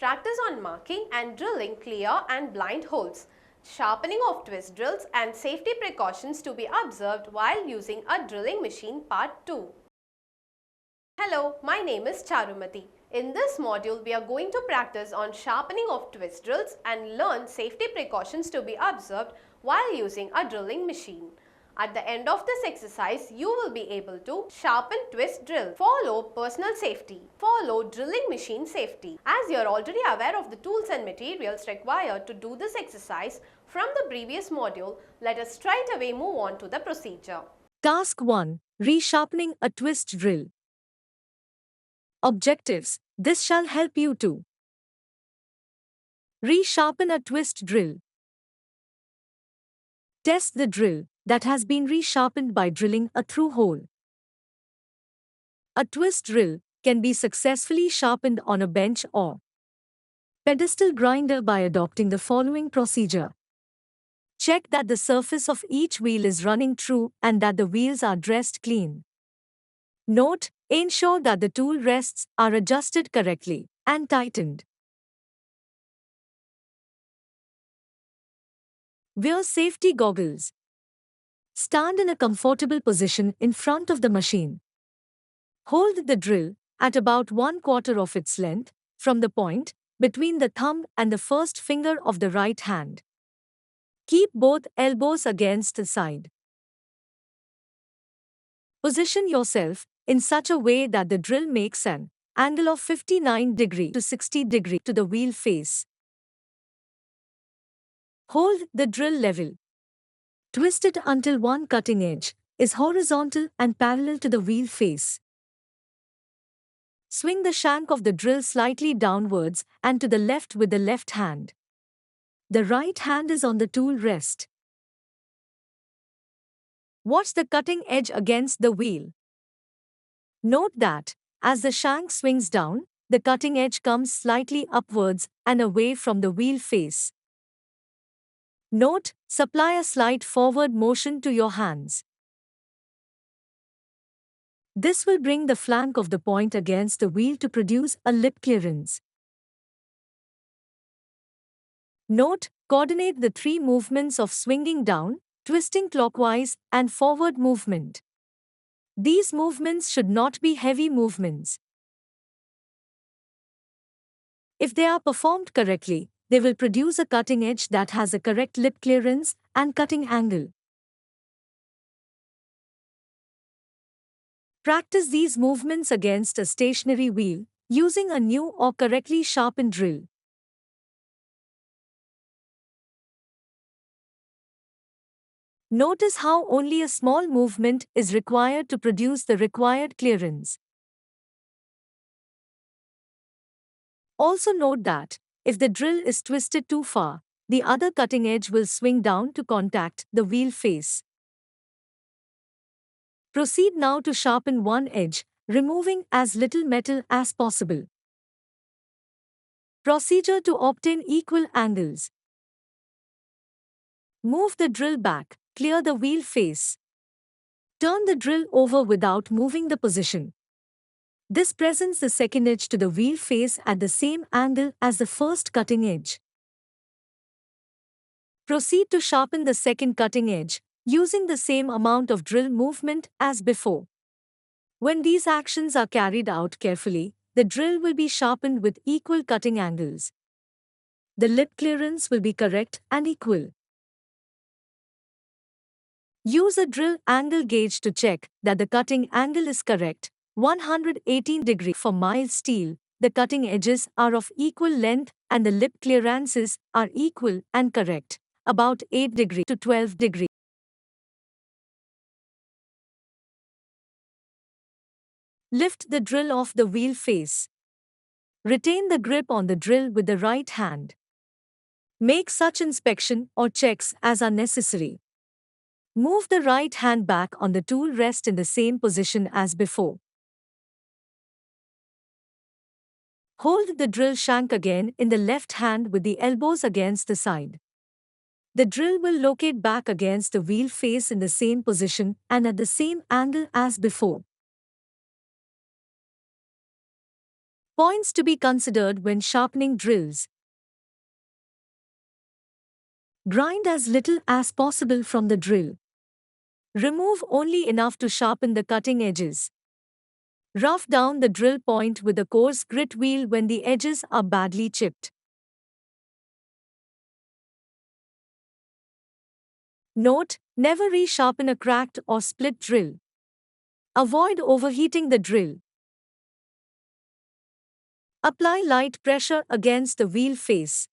Practice on marking and drilling clear and blind holes. Sharpening of twist drills and safety precautions to be observed while using a drilling machine part 2. Hello, my name is Charumati. In this module, we are going to practice on sharpening of twist drills and learn safety precautions to be observed while using a drilling machine. At the end of this exercise, you will be able to sharpen twist drill, follow personal safety, follow drilling machine safety. As you are already aware of the tools and materials required to do this exercise from the previous module, let us straight away move on to the procedure. Task 1. Resharpening a twist drill. Objectives. This shall help you to resharpen a twist drill. Test the drill that has been resharpened by drilling a through hole. A twist drill can be successfully sharpened on a bench or pedestal grinder by adopting the following procedure. Check that the surface of each wheel is running true and that the wheels are dressed clean. Note: ensure that the tool rests are adjusted correctly and tightened. Wear safety goggles. Stand in a comfortable position in front of the machine. Hold the drill at about 1/4 of its length from the point between the thumb and the first finger of the right hand. Keep both elbows against the side. Position yourself in such a way that the drill makes an angle of 59 degree to 60 degree to the wheel face. Hold the drill level. Twist it until one cutting edge is horizontal and parallel to the wheel face. Swing the shank of the drill slightly downwards and to the left with the left hand. The right hand is on the tool rest. Watch the cutting edge against the wheel. Note that, as the shank swings down, the cutting edge comes slightly upwards and away from the wheel face. Note: supply a slight forward motion to your hands. This will bring the flank of the point against the wheel to produce a lip clearance. Note: coordinate the 3 movements of swinging down, twisting clockwise, and forward movement. These movements should not be heavy movements. If they are performed correctly, they will produce a cutting edge that has a correct lip clearance and cutting angle. Practice these movements against a stationary wheel using a new or correctly sharpened drill. Notice how only a small movement is required to produce the required clearance. Also note that, if the drill is twisted too far, the other cutting edge will swing down to contact the wheel face. Proceed now to sharpen one edge, removing as little metal as possible. Procedure to obtain equal angles. Move the drill back, clear the wheel face. Turn the drill over without moving the position. This presents the second edge to the wheel face at the same angle as the first cutting edge. Proceed to sharpen the second cutting edge, using the same amount of drill movement as before. When these actions are carried out carefully, the drill will be sharpened with equal cutting angles. The lip clearance will be correct and equal. Use a drill angle gauge to check that the cutting angle is correct. 118 degree for mild steel, the cutting edges are of equal length and the lip clearances are equal and correct, about 8 degree to 12 degree. Lift the drill off the wheel face. Retain the grip on the drill with the right hand. Make such inspection or checks as are necessary. Move the right hand back on the tool rest in the same position as before. Hold the drill shank again in the left hand with the elbows against the side. The drill will locate back against the wheel face in the same position and at the same angle as before. Points to be considered when sharpening drills. Grind as little as possible from the drill. Remove only enough to sharpen the cutting edges. Rough down the drill point with a coarse grit wheel when the edges are badly chipped. Note: never resharpen a cracked or split drill. Avoid overheating the drill. Apply light pressure against the wheel face.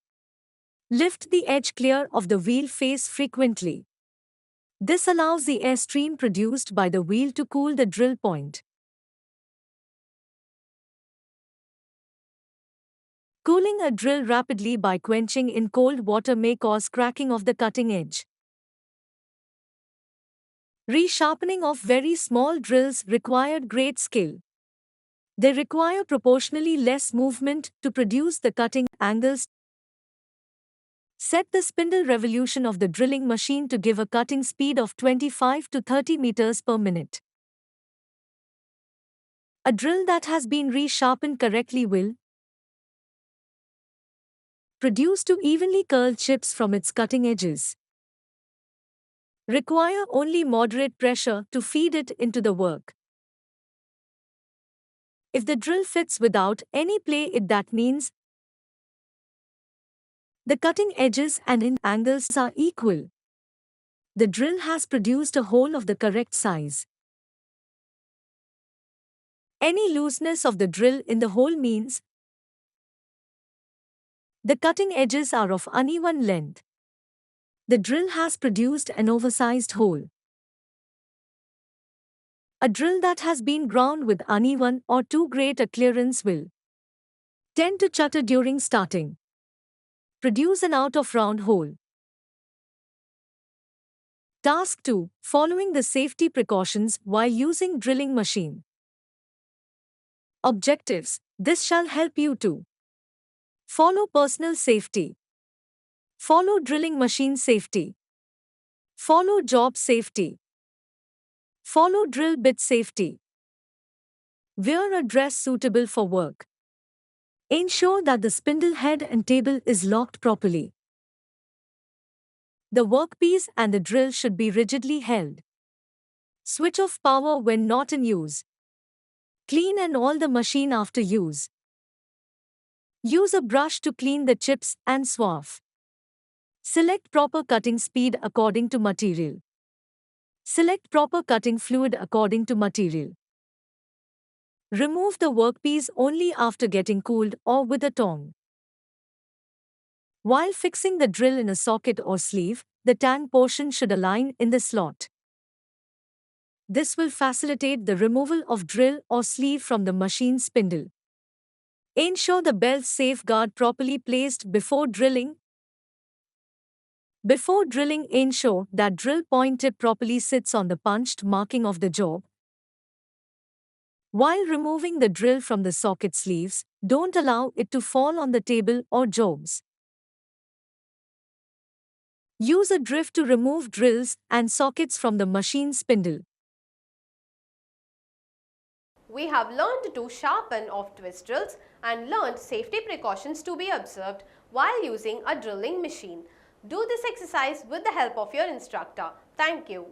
Lift the edge clear of the wheel face frequently. This allows the airstream produced by the wheel to cool the drill point. Cooling a drill rapidly by quenching in cold water may cause cracking of the cutting edge. Resharpening of very small drills required great skill. They require proportionally less movement to produce the cutting angles. Set the spindle revolution of the drilling machine to give a cutting speed of 25 to 30 meters per minute. A drill that has been resharpened correctly will produce two evenly curled chips from its cutting edges. Require only moderate pressure to feed it into the work. If the drill fits without any play, that means the cutting edges and in angles are equal. The drill has produced a hole of the correct size. Any looseness of the drill in the hole means the cutting edges are of uneven length. The drill has produced an oversized hole. A drill that has been ground with uneven or too great a clearance will tend to chutter during starting. Produce an out-of-round hole. Task 2. Following the safety precautions while using drilling machine. Objectives. This shall help you to follow personal safety, follow drilling machine safety, follow job safety, follow drill bit safety, wear a dress suitable for work, ensure that the spindle head and table is locked properly. The workpiece and the drill should be rigidly held. Switch off power when not in use. Clean and oil the machine after use. Use a brush to clean the chips and swarf. Select proper cutting speed according to material. Select proper cutting fluid according to material. Remove the workpiece only after getting cooled or with a tong. While fixing the drill in a socket or sleeve, the tang portion should align in the slot. This will facilitate the removal of drill or sleeve from the machine spindle. Ensure the belt safeguard properly placed before drilling. Before drilling, ensure that drill point tip properly sits on the punched marking of the job. While removing the drill from the socket sleeves, don't allow it to fall on the table or jobs. Use a drift to remove drills and sockets from the machine spindle. We have learned to sharpen off twist drills and learned safety precautions to be observed while using a drilling machine. Do this exercise with the help of your instructor. Thank you.